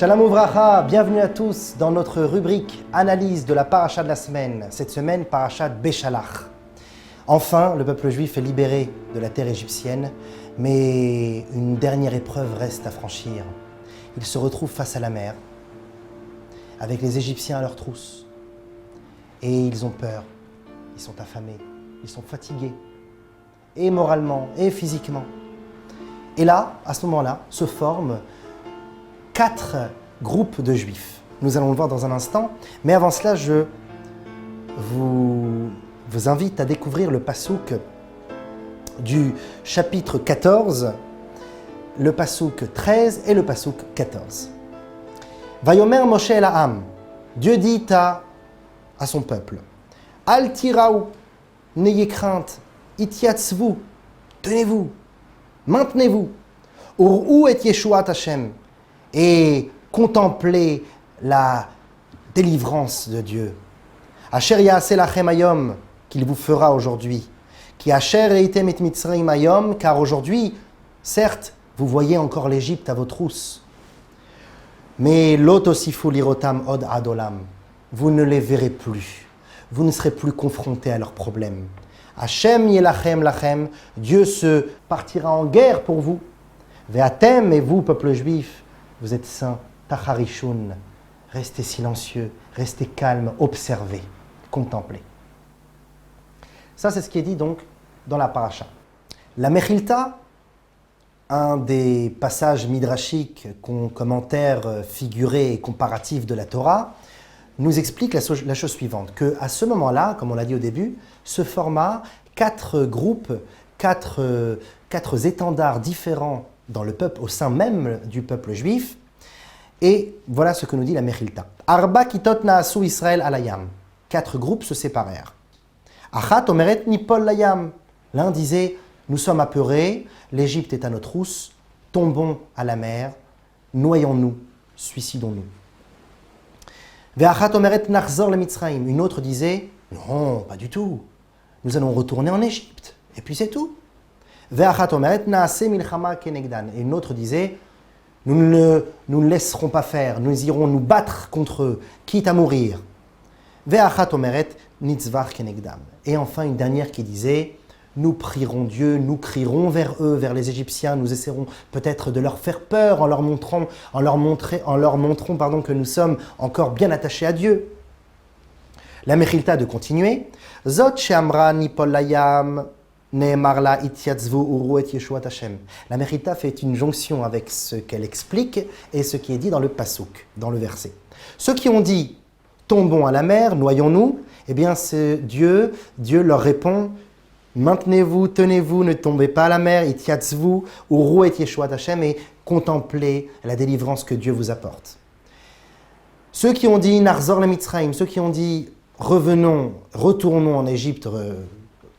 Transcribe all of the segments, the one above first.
Shalom Uvracha, bienvenue à tous dans notre rubrique analyse de la paracha de la semaine. Cette semaine, paracha de Béchalach. Enfin, le peuple juif est libéré de la terre égyptienne, mais une dernière épreuve reste à franchir. Ils se retrouvent face à la mer, avec les Égyptiens à leur trousse. Et ils ont peur, ils sont affamés, ils sont fatigués, et moralement, et physiquement. Et là, à ce moment-là, se forment 4 groupes de juifs. Nous allons le voir dans un instant, mais avant cela, je vous invite à découvrir le passouk du chapitre 14, le passouk 13 et le passouk 14. Vayomer Moshe el ha'am, Dieu dit à son peuple, Al tiraou, n'ayez crainte, itiatzvu, tenez-vous, maintenez-vous, ur'u et Yeshuat Hashem, et contemplez la délivrance de Dieu. Asher ya'aseh lachem hayom, qu'il vous fera aujourd'hui. Ki asher reitem et Mitzrayim hayom, car aujourd'hui, certes, vous voyez encore l'Égypte à vos trousses. Mais lot osifu lirotam od adolam, vous ne les verrez plus. Vous ne serez plus confrontés à leurs problèmes. Hashem yelachem lachem, Dieu se partira en guerre pour vous. Ve'atem, et vous, peuple juif, vous êtes saints, tacharishun, restez silencieux, restez calmes, observez, contemplez. Ça, c'est ce qui est dit donc dans la paracha. La Mechilta, un des passages midrashiques, commentaires figurés et comparatifs de la Torah, nous explique la chose suivante, qu'à ce moment-là, comme on l'a dit au début, se forma 4 groupes, 4 étendards différents dans le peuple, au sein même du peuple juif. Et voilà ce que nous dit la Mechilta. Arba kitot naasu Israël alayam. 4 groupes se séparèrent. Achat omeret nipol layam. L'un disait, nous sommes apeurés, l'Égypte est à nos trousses, tombons à la mer, noyons-nous, suicidons-nous. Ve'achat omeret nachzor le Mitzrayim. Une autre disait, non, pas du tout, nous allons retourner en Égypte, et puis c'est tout. Ve'achat omeret naase milchama kenegdan. Et une autre disait, nous ne laisserons pas faire, nous irons nous battre contre eux, quitte à mourir. Ve'achat omeret nitzvach kenegdam. Et enfin une dernière qui disait, nous prierons Dieu, nous crierons vers eux, vers les Égyptiens, nous essaierons peut-être de leur faire peur en leur montrant que nous sommes encore bien attachés à Dieu. La Mechilta de continuer, Zot she'amra nipol layam ne'emar la itiatzvu uru et Yeshuat Hashem. La Mechilta fait une jonction avec ce qu'elle explique et ce qui est dit dans le passouk, dans le verset. Ceux qui ont dit tombons à la mer, noyons-nous, eh bien c'est Dieu leur répond maintenez-vous, tenez-vous, ne tombez pas à la mer, itiatzvu uru et Yeshuat Hashem, et contemplez la délivrance que Dieu vous apporte. Ceux qui ont dit narzor le Mitzrayim, ceux qui ont dit retournons en Égypte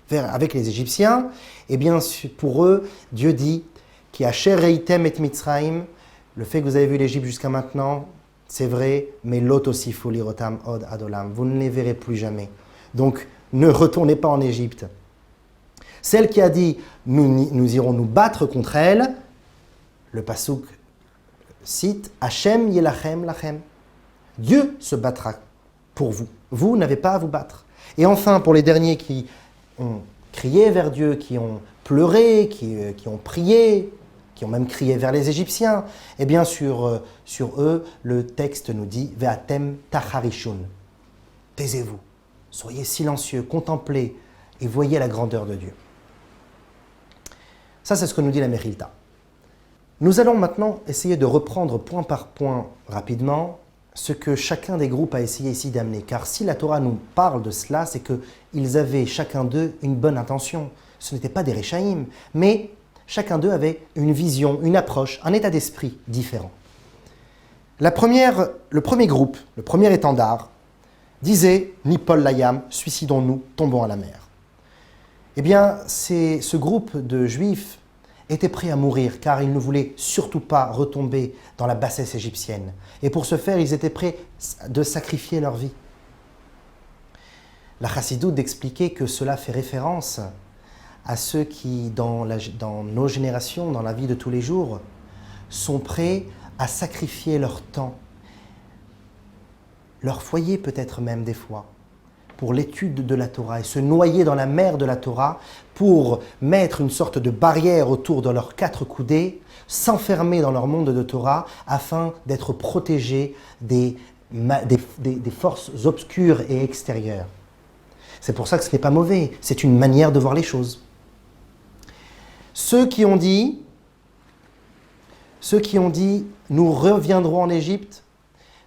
avec les Égyptiens, eh bien pour eux, Dieu dit ki asher reitem et Mitzrayim, le fait que vous avez vu l'Égypte jusqu'à maintenant, c'est vrai, mais lot osifu lirotam od adolam, vous ne les verrez plus jamais. Donc ne retournez pas en Égypte. Celle qui a dit nous irons nous battre contre elle, le passouk cite Hashem yelachem lachem. Dieu se battra pour vous. Vous n'avez pas à vous battre. Et enfin, pour les derniers qui ont crié vers Dieu, qui ont pleuré, qui ont prié, qui ont même crié vers les Égyptiens, et bien sur eux, le texte nous dit Ve'atem tacharishun. Taisez-vous, soyez silencieux, contemplez et voyez la grandeur de Dieu. Ça, c'est ce que nous dit la Mechilta. Nous allons maintenant essayer de reprendre point par point rapidement ce que chacun des groupes a essayé ici d'amener. Car si la Torah nous parle de cela, c'est qu'ils avaient chacun d'eux une bonne intention. Ce n'étaient pas des Réchaïm, mais chacun d'eux avait une vision, une approche, un état d'esprit différent. Le premier groupe, le premier étendard, disait « Nipol layam, suicidons-nous, tombons à la mer ». Eh bien, ce groupe de Juifs était prêt à mourir car ils ne voulaient surtout pas retomber dans la bassesse égyptienne. Et pour ce faire, ils étaient prêts de sacrifier leur vie. La Chassidoute d'expliquer que cela fait référence à ceux qui, dans nos générations, dans la vie de tous les jours, sont prêts à sacrifier leur temps, leur foyer peut-être même des fois, pour l'étude de la Torah et se noyer dans la mer de la Torah pour mettre une sorte de barrière autour de leurs quatre coudées, s'enfermer dans leur monde de Torah afin d'être protégés des forces obscures et extérieures. C'est pour ça que ce n'est pas mauvais, c'est une manière de voir les choses. Ceux qui ont dit, nous reviendrons en Égypte,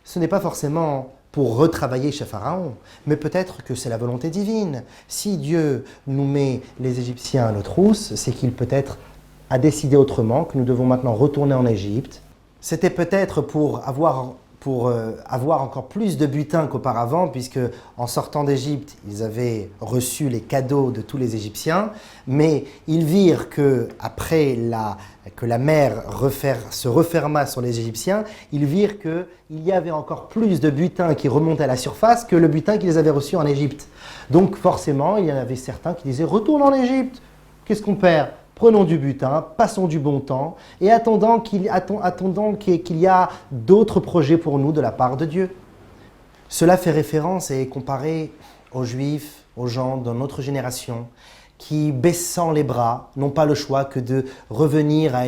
ce n'est pas forcément pour retravailler chez Pharaon, mais peut-être que c'est la volonté divine. Si Dieu nous met les Égyptiens à nos trousses, c'est qu'il peut-être a décidé autrement, que nous devons maintenant retourner en Égypte. C'était peut-être pour avoir encore plus de butin qu'auparavant, puisque en sortant d'Égypte, ils avaient reçu les cadeaux de tous les Égyptiens, mais ils virent que après que la mer se referma sur les Égyptiens, ils virent qu'il y avait encore plus de butin qui remontait à la surface que le butin qu'ils avaient reçu en Égypte. Donc forcément, il y en avait certains qui disaient « Retourne en Égypte, qu'est-ce qu'on perd ? Prenons du butin, passons du bon temps et attendons qu'il y a d'autres projets pour nous de la part de Dieu. » Cela fait référence et est comparé aux Juifs, aux gens de notre génération qui, baissant les bras, n'ont pas le choix que de revenir à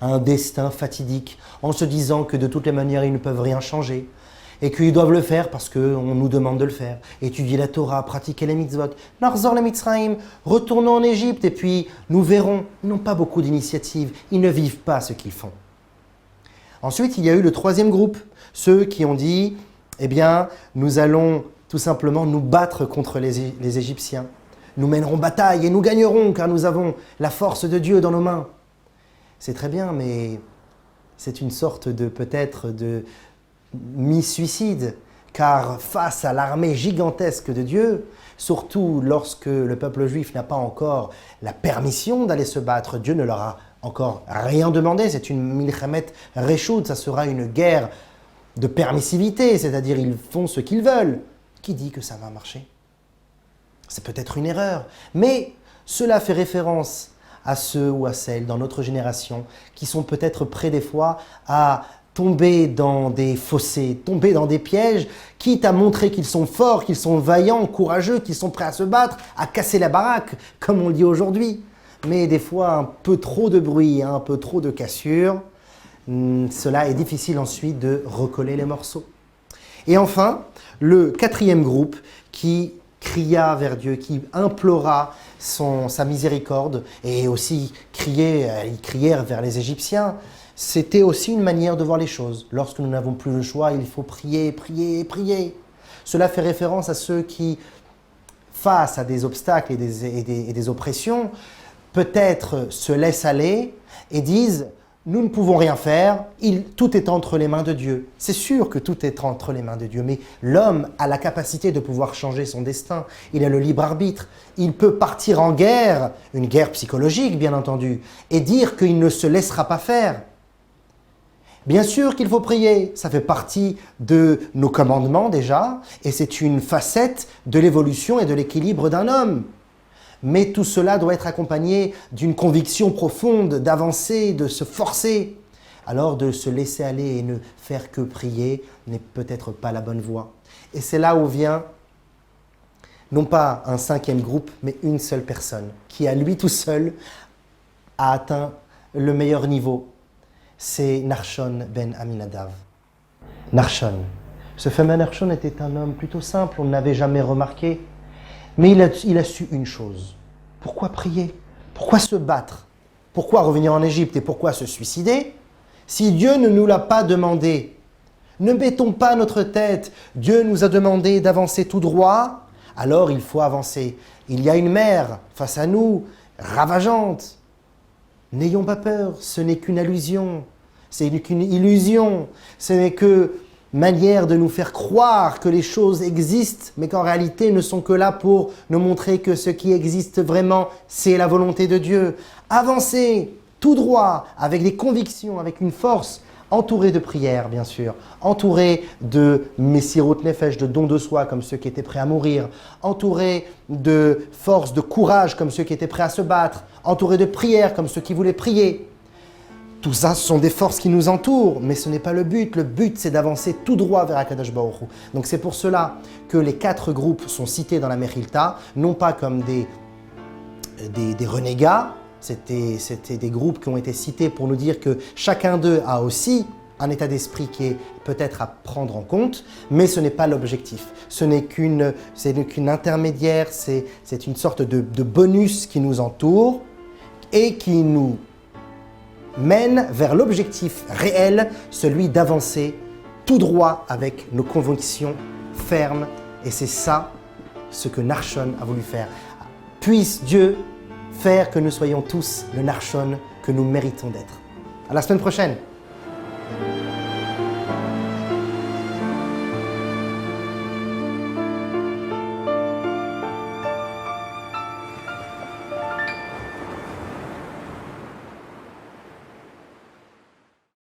un destin fatidique en se disant que de toutes les manières, ils ne peuvent rien changer et qu'ils doivent le faire parce qu'on nous demande de le faire. Étudier la Torah, pratiquer les mitzvot, Narzor le Mitzrayim, retournons en Égypte et puis nous verrons. Ils n'ont pas beaucoup d'initiatives, ils ne vivent pas ce qu'ils font. Ensuite, il y a eu le troisième groupe, ceux qui ont dit, eh bien, nous allons tout simplement nous battre contre les Égyptiens. Nous mènerons bataille et nous gagnerons car nous avons la force de Dieu dans nos mains. C'est très bien, mais c'est une sorte de peut-être de mi-suicide, car face à l'armée gigantesque de Dieu, surtout lorsque le peuple juif n'a pas encore la permission d'aller se battre, Dieu ne leur a encore rien demandé, c'est une milchemet reshout, ça sera une guerre de permissivité, c'est-à-dire ils font ce qu'ils veulent. Qui dit que ça va marcher ? C'est peut-être une erreur, mais cela fait référence à ceux ou à celles dans notre génération qui sont peut-être prêts des fois à tomber dans des fossés, tomber dans des pièges, quitte à montrer qu'ils sont forts, qu'ils sont vaillants, courageux, qu'ils sont prêts à se battre, à casser la baraque, comme on le dit aujourd'hui. Mais des fois, un peu trop de bruit, un peu trop de cassure, cela est difficile ensuite de recoller les morceaux. Et enfin, le quatrième groupe qui cria vers Dieu, qui implora sa miséricorde et aussi ils crièrent vers les Égyptiens. C'était aussi une manière de voir les choses. Lorsque nous n'avons plus le choix, il faut prier, prier, prier. Cela fait référence à ceux qui, face à des obstacles et des oppressions, peut-être se laissent aller et disent « Nous ne pouvons rien faire, tout est entre les mains de Dieu. » C'est sûr que tout est entre les mains de Dieu, mais l'homme a la capacité de pouvoir changer son destin. Il a le libre arbitre. Il peut partir en guerre, une guerre psychologique bien entendu, et dire qu'il ne se laissera pas faire. Bien sûr qu'il faut prier, ça fait partie de nos commandements déjà, et c'est une facette de l'évolution et de l'équilibre d'un homme. Mais tout cela doit être accompagné d'une conviction profonde, d'avancer, de se forcer. Alors de se laisser aller et ne faire que prier n'est peut-être pas la bonne voie. Et c'est là où vient, non pas un cinquième groupe, mais une seule personne, qui à lui tout seul a atteint le meilleur niveau. C'est Nachshon ben Aminadav. Nachshon. Ce fameux Nachshon était un homme plutôt simple, on ne l'avait jamais remarqué. Mais il a su une chose. Pourquoi prier ? Pourquoi se battre ? Pourquoi revenir en Égypte et pourquoi se suicider ? Si Dieu ne nous l'a pas demandé, ne mettons pas notre tête. Dieu nous a demandé d'avancer tout droit, alors il faut avancer. Il y a une mer face à nous, ravageante. N'ayons pas peur, ce n'est qu'une illusion, c'est qu'une illusion, ce n'est que manière de nous faire croire que les choses existent, mais qu'en réalité ne sont que là pour nous montrer que ce qui existe vraiment, c'est la volonté de Dieu. Avancez tout droit, avec des convictions, avec une force, entouré de prières bien sûr, entouré de messirot nefesh, de dons de soi comme ceux qui étaient prêts à mourir, entouré de force, de courage comme ceux qui étaient prêts à se battre, entouré de prières comme ceux qui voulaient prier. Tout ça, ce sont des forces qui nous entourent, mais ce n'est pas le but. Le but, c'est d'avancer tout droit vers Akadosh Baruch Hu. Donc c'est pour cela que les 4 groupes sont cités dans la Mechilta, non pas comme des renégats, c'était des groupes qui ont été cités pour nous dire que chacun d'eux a aussi un état d'esprit qui est peut-être à prendre en compte, mais ce n'est pas l'objectif. Ce n'est qu'une intermédiaire, c'est une sorte de bonus qui nous entoure et qui nous mène vers l'objectif réel, celui d'avancer tout droit avec nos convictions fermes. Et c'est ça ce que Nachshon a voulu faire. Puisse Dieu faire que nous soyons tous le Nachshon que nous méritons d'être. À la semaine prochaine.